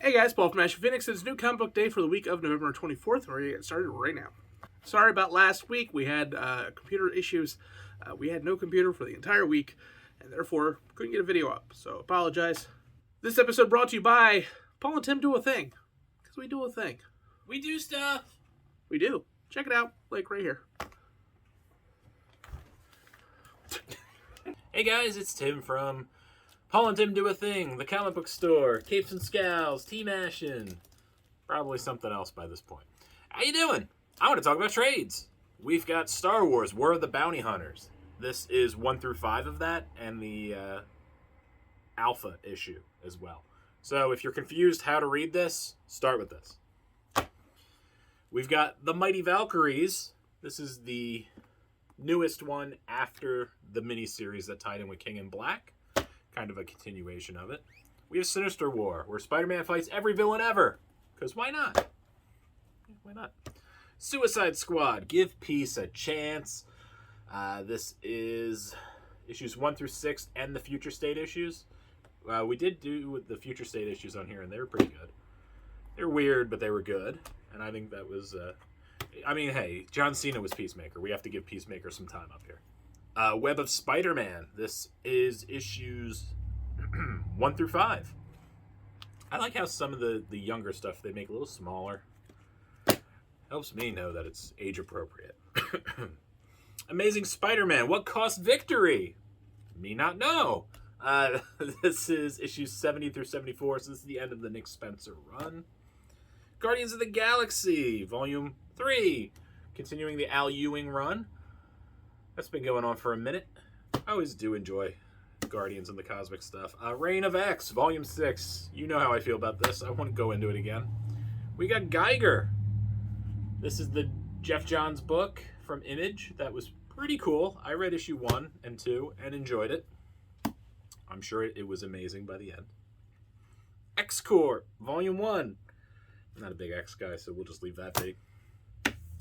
Hey guys, Paul from Ashen. It's new comic book day for the week of November 24th. We're going to get started right now. Sorry about last week. We had computer issues. We had no computer for the entire week, and therefore couldn't get a video up. So apologize. This episode brought to you by Paul and Tim Do a Thing. Because we do a thing. We do stuff. We do. Check it out. Like right here. Hey guys, it's Tim from Paul and Tim Do a Thing, the comic book store, Capes and Scowls, Team Ashen, probably something else by this point. How you doing? I want to talk about trades. We've got Star Wars, War of the Bounty Hunters. This is 1 through 5 of that, and the Alpha issue as well. So if you're confused how to read this, start with this. We've got The Mighty Valkyries. This is the newest one after the miniseries that tied in with King in Black. Kind of a continuation of it. We have Sinister War, where Spider-Man fights every villain ever. Because why not? Why not? Suicide Squad, give peace a chance. This is issues 1 through 6 and the Future State issues. We did do the Future State issues on here, and they were pretty good. They're weird, but they were good. And I think that was... hey, John Cena was Peacemaker. We have to give Peacemaker some time up here. Web of Spider-Man. This is issues 1 through 5. I like how some of the younger stuff they make a little smaller. Helps me know that it's age appropriate. Amazing Spider-Man. What cost victory? Me not know. This is issues 70 through 74, so this is the end of the Nick Spencer run. Guardians of the Galaxy, Volume 3. Continuing the Al Ewing run. That's been going on for a minute. I always do enjoy Guardians and the cosmic stuff. Reign of X, Volume 6. You know how I feel about this. I won't go into it again. We got Geiger. This is the Jeff Johns book from Image. That was pretty cool. I read issue 1 and 2 and enjoyed it. I'm sure it was amazing by the end. X-Corp, Volume 1. I'm not a big X guy, so we'll just leave that be.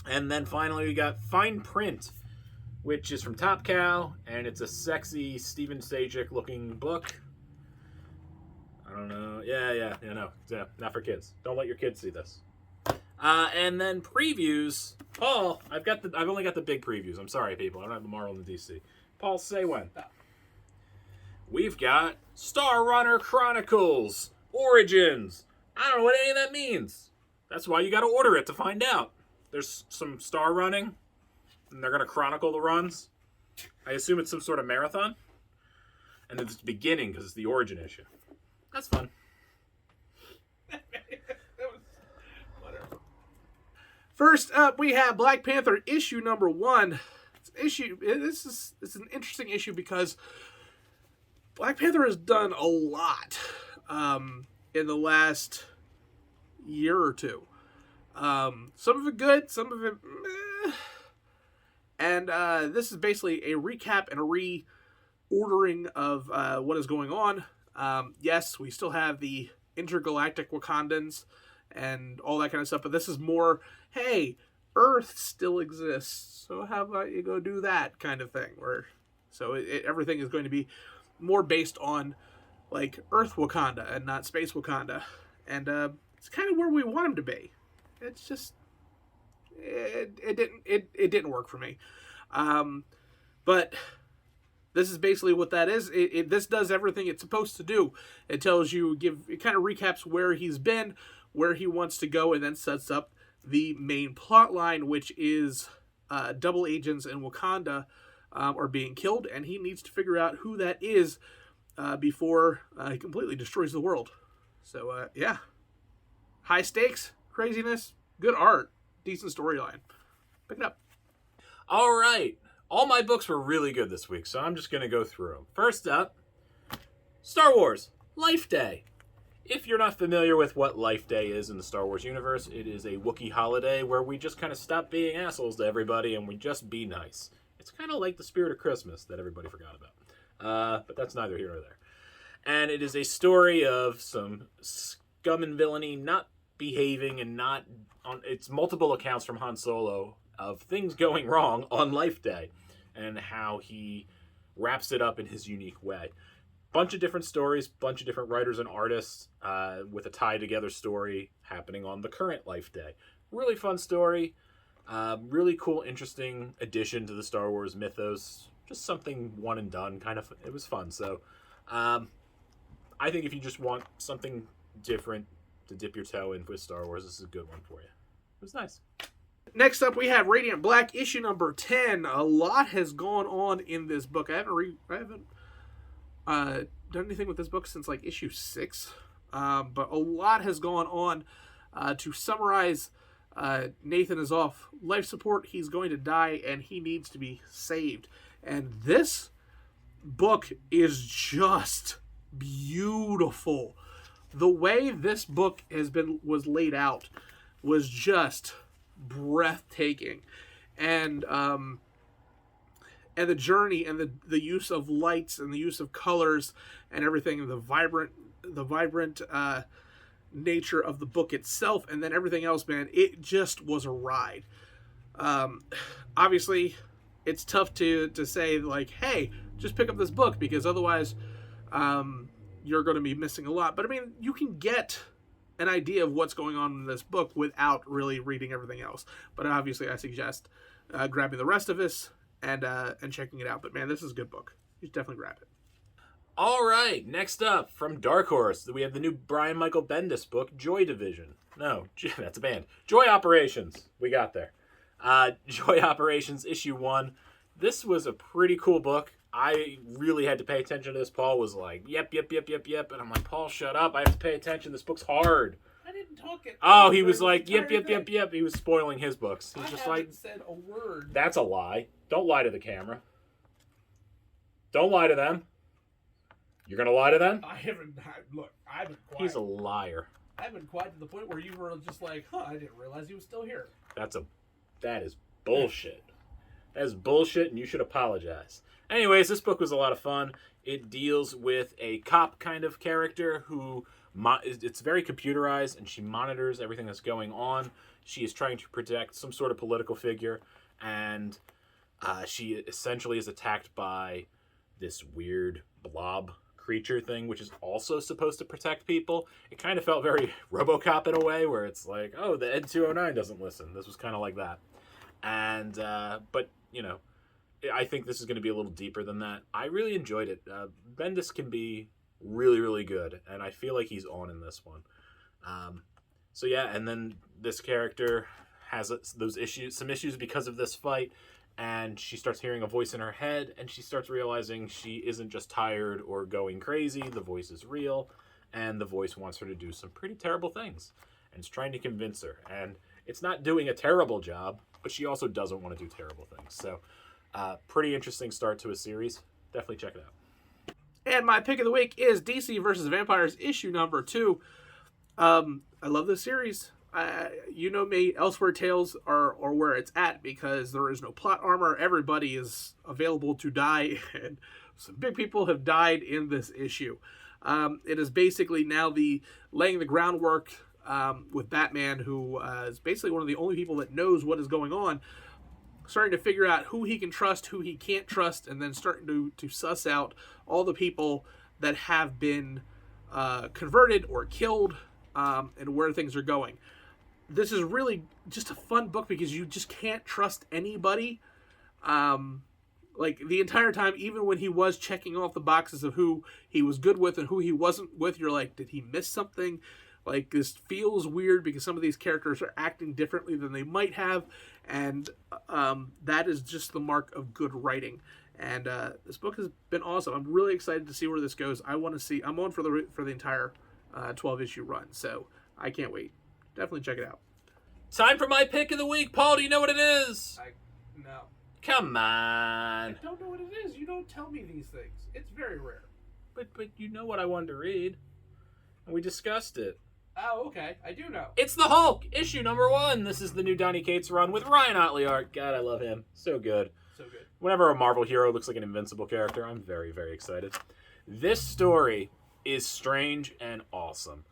And then finally we got Fine Print, which is from Top Cow, and it's a sexy Steven Sajak looking book. I don't know. Yeah, not for kids. Don't let your kids see this. And then previews. Paul, I've only got the big previews. I'm sorry, people. I don't have the Marvel and DC. Paul, say when. We've got Star Runner Chronicles Origins. I don't know what any of that means. That's why you got to order it to find out. There's some star running, and they're going to chronicle the runs. I assume it's some sort of marathon. And it's beginning because it's the origin issue. That's fun. Whatever. First up, we have Black Panther issue number 1. It's an interesting issue because Black Panther has done a lot in the last year or two. Some of it good, some of it meh. And this is basically a recap and a reordering of what is going on. Yes, we still have the intergalactic Wakandans and all that kind of stuff, but this is more, hey, Earth still exists, so how about you go do that kind of thing. Everything is going to be more based on like Earth Wakanda and not space Wakanda, and it's kind of where we want them to be. It's just it didn't work for me, but this is basically what that is. This does everything it's supposed to do. It tells you, it kind of recaps where he's been, where he wants to go, and then sets up the main plot line, which is double agents in Wakanda are being killed, and he needs to figure out who that is before he completely destroys the world. So, yeah. High stakes, craziness, good art, decent storyline. Pick it up. All right. All my books were really good this week, so I'm just going to go through them. First up, Star Wars, Life Day. If you're not familiar with what Life Day is in the Star Wars universe, it is a Wookiee holiday where we just kind of stop being assholes to everybody and we just be nice. It's kind of like the spirit of Christmas that everybody forgot about. But that's neither here nor there. And it is a story of some scum and villainy not behaving and not on it's multiple accounts from Han Solo of things going wrong on Life Day and how he wraps it up in his unique way. bunch of different stories, bunch of different writers and artists with a tie-together story happening on the current life day. Really fun story. Really cool, interesting addition to the Star Wars mythos. Just something one and done, kind of. It was fun. So I think if you just want something different to dip your toe in with Star Wars, this is a good one for you. It was nice. Next up, we have Radiant Black, issue number 10. A lot has gone on in this book. I haven't done anything with this book since like issue 6, but a lot has gone on. To summarize, Nathan is off life support. He's going to die, and he needs to be saved. And this book is just beautiful. The way this book was laid out was just breathtaking, and the journey and the use of lights and the use of colors and everything, the vibrant nature of the book itself, and then everything else, man, it just was a ride. Obviously, it's tough to say like, hey, just pick up this book, because otherwise you're going to be missing a lot. But I mean, you can get an idea of what's going on in this book without really reading everything else. But obviously, I suggest grabbing the rest of this and checking it out. But man, this is a good book. You should definitely grab it. All right, next up from Dark Horse, we have the new Brian Michael Bendis book, Joy Division. No, that's a band. Joy Operations. We got there. Joy Operations, issue 1. This was a pretty cool book. I really had to pay attention to this. Paul was like, yep. And I'm like, Paul, shut up. I have to pay attention. This book's hard. I didn't talk it. Oh, he was like, yep. He was spoiling his books. He was just like, said a word. That's a lie. Don't lie to the camera. Don't lie to them. You're going to lie to them? I've been quiet. He's a liar. I've been quiet to the point where you were just like, I didn't realize he was still here. That is bullshit. That is bullshit, and you should apologize. Anyways, this book was a lot of fun. It deals with a cop kind of character who it's very computerized, and she monitors everything that's going on. She is trying to protect some sort of political figure, and she essentially is attacked by this weird blob creature thing, which is also supposed to protect people. It kind of felt very RoboCop in a way, where it's like, oh, the Ed 209 doesn't listen. This was kind of like that. And but you know, I think this is going to be a little deeper than that. I really enjoyed it. Bendis can be really, really good, and I feel like he's on in this one. So yeah, and then this character has some issues because of this fight, and she starts hearing a voice in her head, and she starts realizing she isn't just tired or going crazy. The voice is real, and the voice wants her to do some pretty terrible things, and it's trying to convince her. And it's not doing a terrible job, but she also doesn't want to do terrible things. So pretty interesting start to a series. Definitely check it out. And my pick of the week is DC vs. Vampires, issue number 2. I love this series. You know me, Elsewhere Tales are where it's at, because there is no plot armor. Everybody is available to die, and some big people have died in this issue. It is basically now laying the groundwork with Batman, who is basically one of the only people that knows what is going on, starting to figure out who he can trust, who he can't trust, and then starting to suss out all the people that have been converted or killed, and where things are going. This is really just a fun book because you just can't trust anybody. Like the entire time, even when he was checking off the boxes of who he was good with and who he wasn't with, you're like, did he miss something? Like, this feels weird because some of these characters are acting differently than they might have, and that is just the mark of good writing. And this book has been awesome. I'm really excited to see where this goes. I'm on for the entire 12-issue run, so I can't wait. Definitely check it out. Time for my pick of the week. Paul, do you know what it is? No. Come on. I don't know what it is. You don't tell me these things. It's very rare. But you know what I wanted to read. And we discussed it. Oh, okay. I do know. It's the Hulk, issue number 1. This is the new Donny Cates run with Ryan Otley art. God, I love him. So good. So good. Whenever a Marvel hero looks like an invincible character, I'm very, very excited. This story is strange and awesome.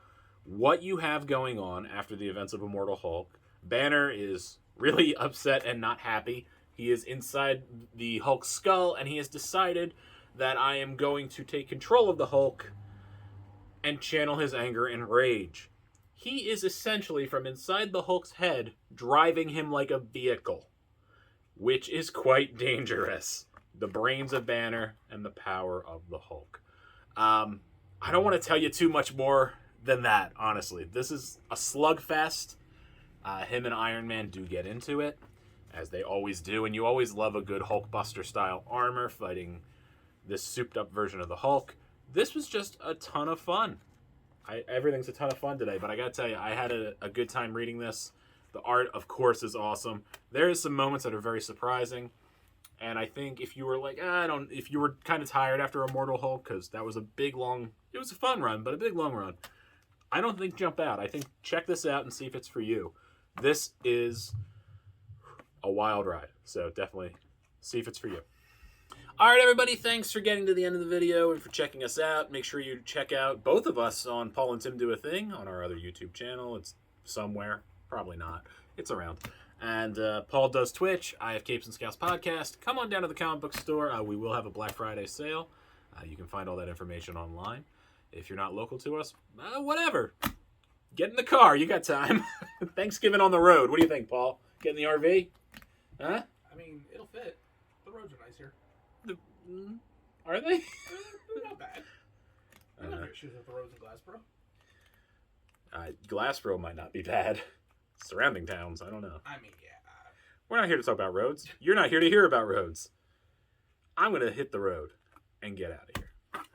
What you have going on after the events of Immortal Hulk, Banner is really upset and not happy. He is inside the Hulk's skull, and he has decided that I am going to take control of the Hulk and channel his anger and rage. He is essentially from inside the Hulk's head driving him like a vehicle, which is quite dangerous. The brains of Banner and the power of the Hulk. I don't want to tell you too much more than that, honestly. This is a slugfest. Him and Iron Man do get into it, as they always do, and you always love a good Hulkbuster-style armor fighting this souped-up version of the Hulk. This was just a ton of fun. Everything's a ton of fun today, but I gotta tell you, I had a good time reading this. The art, of course, is awesome. There is some moments that are very surprising, and I think if you were like, if you were kind of tired after Immortal Hulk, because that was it was a fun run, but a big long run, I don't think jump out. I think check this out and see if it's for you. This is a wild ride, so definitely see if it's for you. All right, everybody, thanks for getting to the end of the video and for checking us out. Make sure you check out both of us on Paul and Tim Do a Thing on our other YouTube channel. It's somewhere. Probably not. It's around. And Paul does Twitch. I have Capes and Scowls podcast. Come on down to the comic book store. We will have a Black Friday sale. You can find all that information online. If you're not local to us, whatever. Get in the car. You got time. Thanksgiving on the road. What do you think, Paul? Get in the RV? Huh? I mean, it'll fit. The roads are nice here. Are they? They're not bad. I don't have issues with the roads in Glassboro. Glassboro might not be bad. Surrounding towns, I don't know. I mean, yeah. We're not here to talk about roads. You're not here to hear about roads. I'm going to hit the road and get out of here.